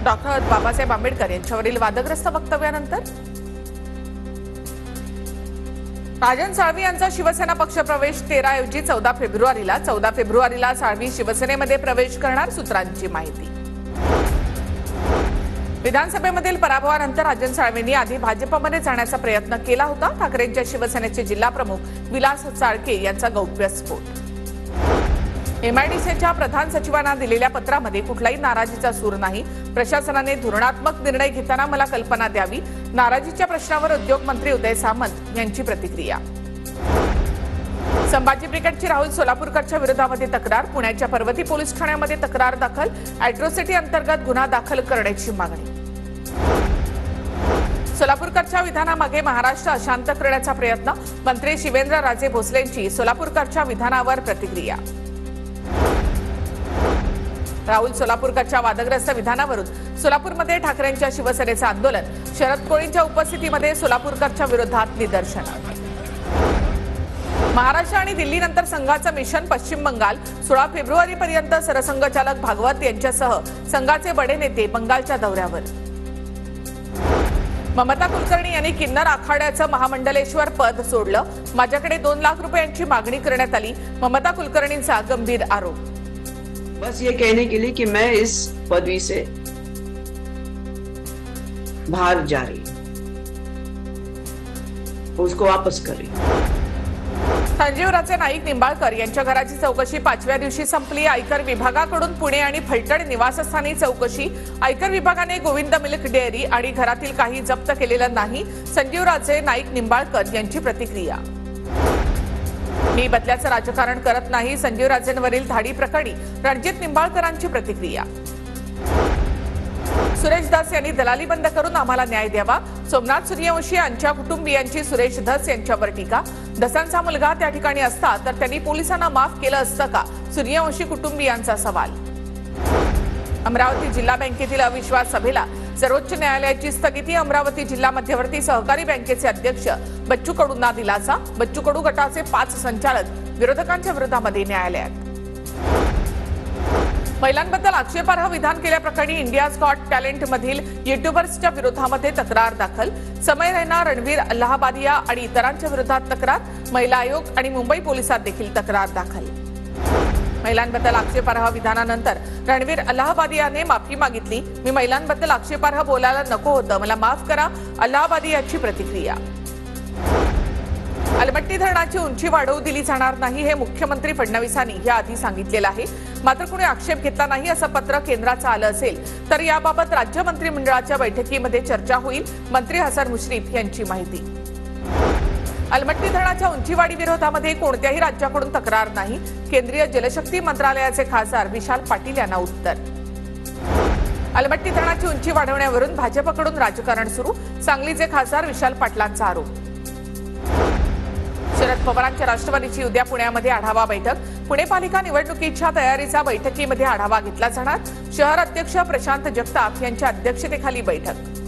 Doctor Babasaheb Ambedkar यांच्यावरील वादग्रस्त वक्तव्यानंतर राजन साळवी यांचा शिवसेना पक्षप्रवेश 13 ऐवजी 14 फेब्रुवारीला 14 फेब्रुवारीला साळवी शिवसेनेमध्ये प्रवेश करणार, सूत्रांची माहिती। विधानसभेमधील पराभवानंतर राजन साळवींनी आधी भाजपमध्ये जाण्याचा प्रयत्न केला होता। ठाकरेंच्या शिवसेनेचे जिल्हा प्रमुख विलास चाळके यांचा गौप्यस्फोट। एमआयडीसीच्या प्रधान सचिवांना दिलेल्या पत्रामध्ये कुठलाही नाराजीचा सूर नाही। प्रशासनाने धोरणात्मक निर्णय घेताना मला कल्पना द्यावी। नाराजीच्या प्रश्नावर उद्योग मंत्री उदय सामंत यांची प्रतिक्रिया। संभाजी ब्रिगेडची राहुल सोलापूरकरच्या विरोधामध्ये तक्रार, पुण्याच्या पर्वती पोलीस ठाण्यामध्ये तक्रार दाखल, अॅट्रॉसिटी अंतर्गत गुन्हा दाखल करण्याची मागणी। सोलापूरकरच्या विधानामागे महाराष्ट्र अशांत करण्याचा प्रयत्न, मंत्री शिवेंद्रराजे भोसलेंची सोलापूरकरच्या विधानावर प्रतिक्रिया। राहुल सोलापूरकरच्या वादग्रस्त विधानावरून सोलापूरमध्ये ठाकरेंच्या शिवसेनेचं आंदोलन, शरद कोळींच्या उपस्थितीमध्ये सोलापूरकरच्या विरोधात निदर्शन। महाराष्ट्र आणि दिल्लीनंतर संघाचं मिशन पश्चिम बंगाल, 16 फेब्रुवारीपर्यंत सरसंघचालक भागवत यांच्यासह संघाचे बडे नेते बंगालच्या दौऱ्यावर। ममता कुलकर्णी यांनी किन्नर आखाड्याचं महामंडलेश्वर पद सोडलं, माझ्याकडे 2 लाख रुपयांची मागणी करण्यात आली, ममता कुलकर्णींचा गंभीर आरोप। बस ये कहने के लिए कि मैं इस पदवी से बाहर जा रही हूं, उसको वापस कर रही हूं। संजीवराजे नाईक निंबाळकर यांच्या घराची चौकशी 5व्या दिवशी संपली। आयकर विभागाकडून पुणे आणि फलटण निवासस्थानी चौकशी, आयकर विभागाने गोविंद मिल्क डेअरी आणि घरातील काही जप्त केलेलं नाही। संजीवराजे नाईक निंबाळकर यांची प्रतिक्रिया। मी बदल्याचं राजकारण करत नाही, संजीवराजेंवरील धाडी प्रकरणी रणजित निंबाळकरांची प्रतिक्रिया। सुरेश धस यांनी दलाली बंद करून आम्हाला न्याय द्यावा, सोमनाथ सूर्यवंशी यांच्या कुटुंबियांची सुरेश धस यांच्यावर टीका। धसांचा मुलगा त्या ठिकाणी असता तर त्यांनी पोलिसांना माफ केलं असतं का, सूर्यवंशी कुटुंबियांचा सवाल। अमरावती जिल्हा बँकेतील अविश्वास सभेला सर्वोच्च न्यायालयाची स्थगिती, अमरावती जिल्हा मध्यवर्ती सहकारी बँकेचे अध्यक्ष बच्चू कडूंना दिलासा, बच्चू कडू गटाचे 5 संचालक विरोधकांच्या विरोधामध्ये न्यायालयात। महिलांबद्दल आक्षेपार्ह विधान केल्याप्रकरणी इंडियाज गॉट टॅलेंट मधील युट्यूबर्सच्या विरोधामध्ये तक्रार दाखल, समय रैना, रणवीर अल्लाहबादिया आणि इतरांच्या विरोधात तक्रार, महिला आयोग आणि मुंबई पोलिसात देखील तक्रार दाखल। महिलांबद्दल आक्षेपार्ह विधानानंतर रणवीर अल्लाहबादियाने माफी मागितली, मी महिलांबद्दल आक्षेपार्ह बोलायला नको होतं, मला माफ करा, अल्लाहबादियाची प्रतिक्रिया। अलमट्टी धरणाची उंची वाढवू दिली जाणार नाही हे मुख्यमंत्री फडणवीसांनी याआधी सांगितलेलं आहे, मात्र कुणी आक्षेप घेतला नाही असं पत्र केंद्राचं आलं असेल तर याबाबत राज्य मंत्रिमंडळाच्या बैठकीमध्ये चर्चा होईल, मंत्री हसन मुश्रीफ यांची माहिती। अलमट्टी धरणाच्या उंचीवाढी विरोधामध्ये कोणत्याही राज्याकडून तक्रार नाही, केंद्रीय जलशक्ती मंत्रालयाचे खासदार विशाल पाटील यांना उत्तर। अलमट्टी धरणाची उंची वाढवण्यावरून भाजपकडून राजकारण सुरू, सांगलीचे खासदार विशाल पाटलांचा आरोप। शरद पवारांच्या राष्ट्रवादीची उद्या पुण्यामध्ये आढावा बैठक, पुणे पालिका निवडणुकीच्या तयारीचा बैठकीमध्ये आढावा घेतला जाणार, शहर अध्यक्ष प्रशांत जगताप यांच्या अध्यक्षतेखाली बैठक।